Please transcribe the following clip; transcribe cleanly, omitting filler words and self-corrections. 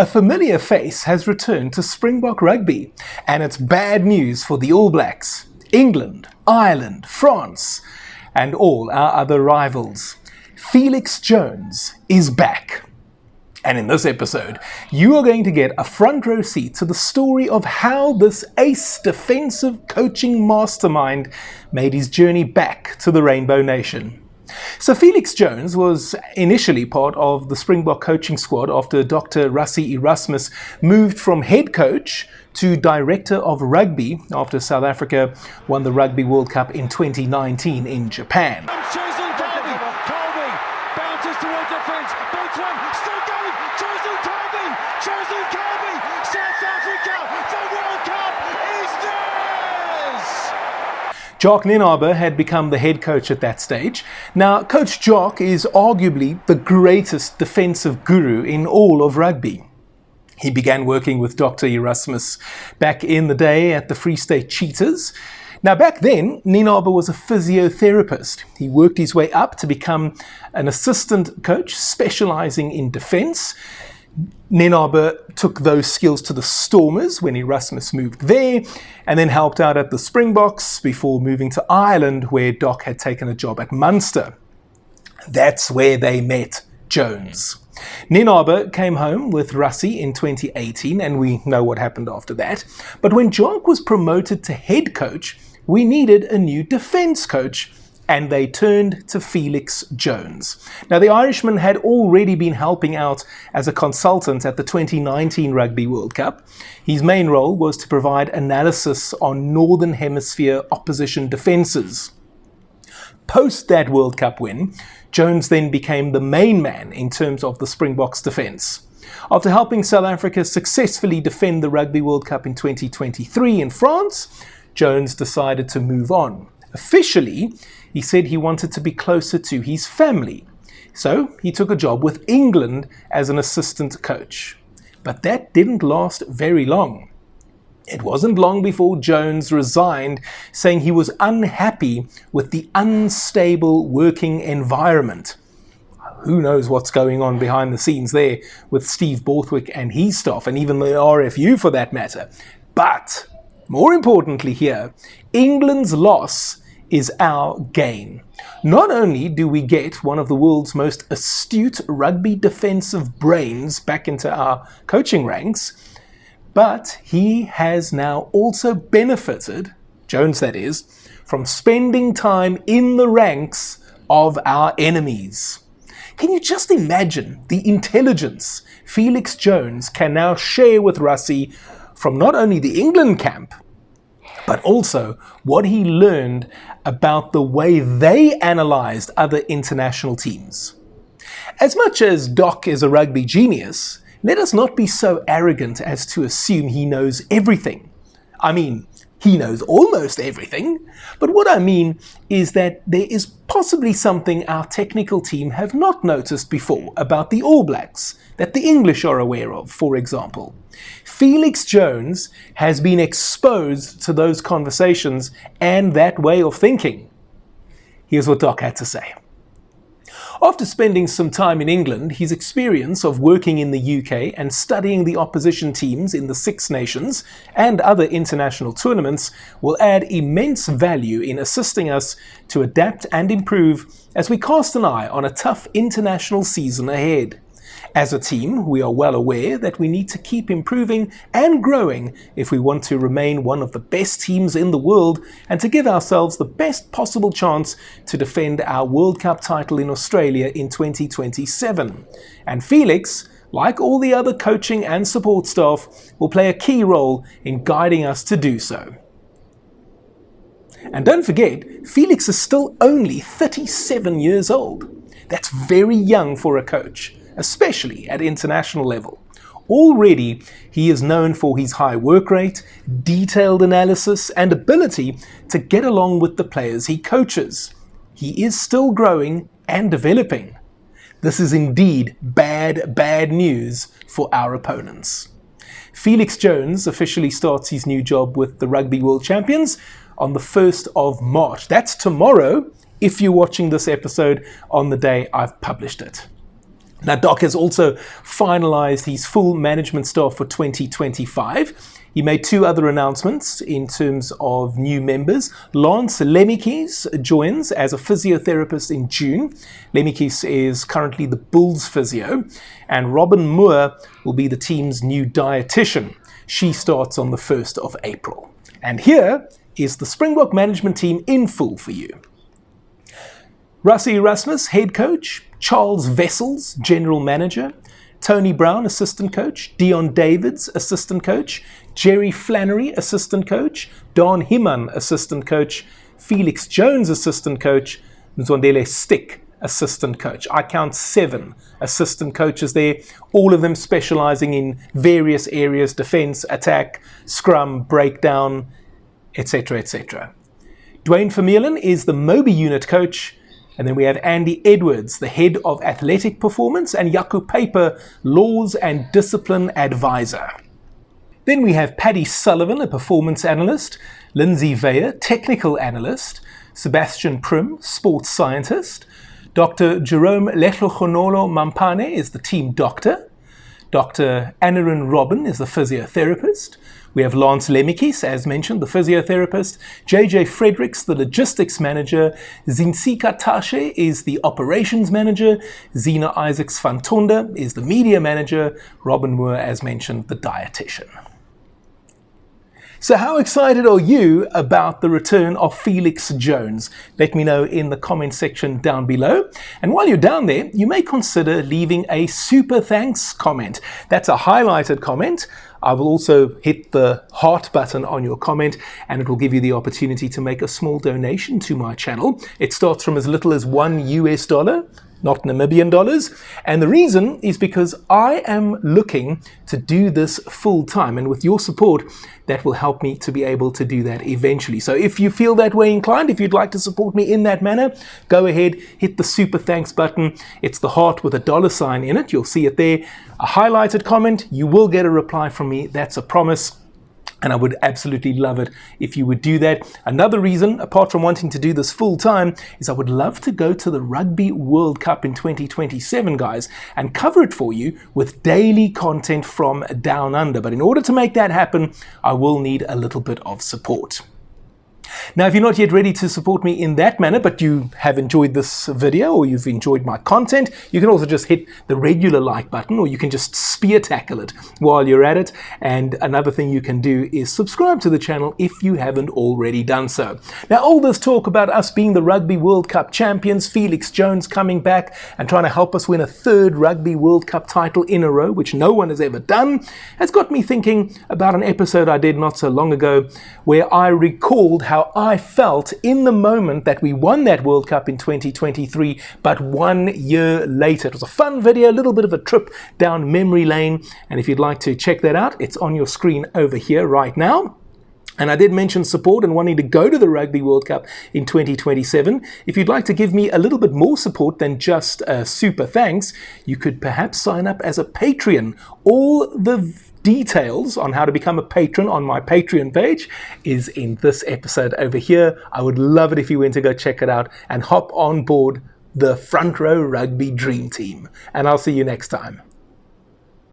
A familiar face has returned to Springbok rugby, and it's bad news for the All Blacks, England, Ireland, France, and all our other rivals. Felix Jones is back. And in this episode, you are going to get a front row seat to the story of how this ace defensive coaching mastermind made his journey back to the Rainbow Nation. So Felix Jones was initially part of the Springbok coaching squad after Dr. Rassie Erasmus moved from head coach to director of rugby after South Africa won the Rugby World Cup in 2019 in Japan. Jock Nienaber had become the head coach at that stage. Now, Coach Jock is arguably the greatest defensive guru in all of rugby. He began working with Dr. Erasmus back in the day at the Free State Cheetahs. Now, back then, Nienaber was a physiotherapist. He worked his way up to become an assistant coach specializing in defense. Nienaber took those skills to the Stormers when Erasmus moved there, and then helped out at the Springboks before moving to Ireland, where Doc had taken a job at Munster. That's where they met Jones. Nienaber came home with Rassie in 2018, and we know what happened after that. But when Jock was promoted to head coach, we needed a new defence coach, and they turned to Felix Jones. Now, the Irishman had already been helping out as a consultant at the 2019 Rugby World Cup. His main role was to provide analysis on Northern Hemisphere opposition defences. Post that World Cup win, Jones then became the main man in terms of the Springboks defence. After helping South Africa successfully defend the Rugby World Cup in 2023 in France, Jones decided to move on. Officially, he said he wanted to be closer to his family, so he took a job with England as an assistant coach. But that didn't last very long. It wasn't long before Jones resigned, saying he was unhappy with the unstable working environment. Who knows what's going on behind the scenes there with Steve Borthwick and his staff, and even the RFU for that matter. But more importantly here, England's loss is our gain. Not only do we get one of the world's most astute rugby defensive brains back into our coaching ranks, but he has now also benefited, Jones that is, from spending time in the ranks of our enemies. Can you just imagine the intelligence Felix Jones can now share with Rassie from not only the England camp, but also what he learned about the way they analysed other international teams. As much as Doc is a rugby genius, let us not be so arrogant as to assume he knows everything. I mean, he knows almost everything, but what I mean is that there is possibly something our technical team have not noticed before about the All Blacks that the English are aware of, for example. Felix Jones has been exposed to those conversations and that way of thinking. Here's what Doc had to say. After spending some time in England, his experience of working in the UK and studying the opposition teams in the Six Nations and other international tournaments will add immense value in assisting us to adapt and improve as we cast an eye on a tough international season ahead. As a team, we are well aware that we need to keep improving and growing if we want to remain one of the best teams in the world and to give ourselves the best possible chance to defend our World Cup title in Australia in 2027. And Felix, like all the other coaching and support staff, will play a key role in guiding us to do so. And don't forget, Felix is still only 37 years old. That's very young for a coach, especially at international level. Already, he is known for his high work rate, detailed analysis, and ability to get along with the players he coaches. He is still growing and developing. This is indeed bad news for our opponents. Felix Jones officially starts his new job with the Rugby World Champions on the 1st of March. That's tomorrow, if you're watching this episode on the day I've published it. Now, Doc has also finalised his full management staff for 2025. He made 2 other announcements in terms of new members. Lance Lemikis joins as a physiotherapist in June. Lemikis is currently the Bulls physio, and Robin Moore will be the team's new dietitian. She starts on the 1st of April. And here is the Springbok management team in full for you. Rassie Erasmus, head coach. Charles Wessels, general manager. Tony Brown, assistant coach. Dion Davids, assistant coach. Jerry Flannery, assistant coach. Don Himan, assistant coach. Felix Jones, assistant coach. Nzondele Stick, assistant coach. I count 7 assistant coaches there, all of them specializing in various areas: defense, attack, scrum, breakdown, etc., etc. Dwayne Vermeulen is the Moby unit coach. And then we have Andy Edwards, the head of athletic performance, and Yaku Paper, laws and discipline advisor. Then we have Paddy Sullivan, a performance analyst, Lindsay Veyer, technical analyst, Sebastian Prim, sports scientist, Dr. Jerome Letlogonolo Mampane is the team doctor, Dr. Anirin Robin is the physiotherapist. We have Lance Lemikis, as mentioned, the physiotherapist. JJ Fredericks, the logistics manager. Zinsika Tashe is the operations manager. Zena Isaacs van Tonda is the media manager. Robin Moore, as mentioned, the dietitian. So how excited are you about the return of Felix Jones? Let me know in the comment section down below. And while you're down there, you may consider leaving a super thanks comment. That's a highlighted comment. I will also hit the heart button on your comment, and it will give you the opportunity to make a small donation to my channel. It starts from as little as $1, not Namibian dollars. And the reason is because I am looking to do this full time. And with your support, that will help me to be able to do that eventually. So if you feel that way inclined, if you'd like to support me in that manner, go ahead, hit the super thanks button. It's the heart with a $sign in it. You'll see it there. A highlighted comment. You will get a reply from me. That's a promise. And I would absolutely love it if you would do that. Another reason, apart from wanting to do this full time, is I would love to go to the Rugby World Cup in 2027, guys, and cover it for you with daily content from Down Under. But in order to make that happen, I will need a little bit of support. Now, if you're not yet ready to support me in that manner, but you have enjoyed this video or you've enjoyed my content, you can also just hit the regular like button, or you can just spear tackle it while you're at it. And another thing you can do is subscribe to the channel if you haven't already done so. Now, all this talk about us being the Rugby World Cup champions, Felix Jones coming back and trying to help us win a 3rd Rugby World Cup title in a row, which no one has ever done, has got me thinking about an episode I did not so long ago where I recalled how I felt in the moment that we won that World Cup in 2023, but 1 year later. It was a fun video, a little bit of a trip down memory lane, and if you'd like to check that out, it's on your screen over here right now. And I did mention support and wanting to go to the Rugby World Cup in 2027. If you'd like to give me a little bit more support than just super thanks, you could perhaps sign up as a Patreon. All the details on how to become a patron on my Patreon page is in this episode over here. I would love it if you went to go check it out and hop on board the Front Row Rugby Dream Team. And I'll see you next time.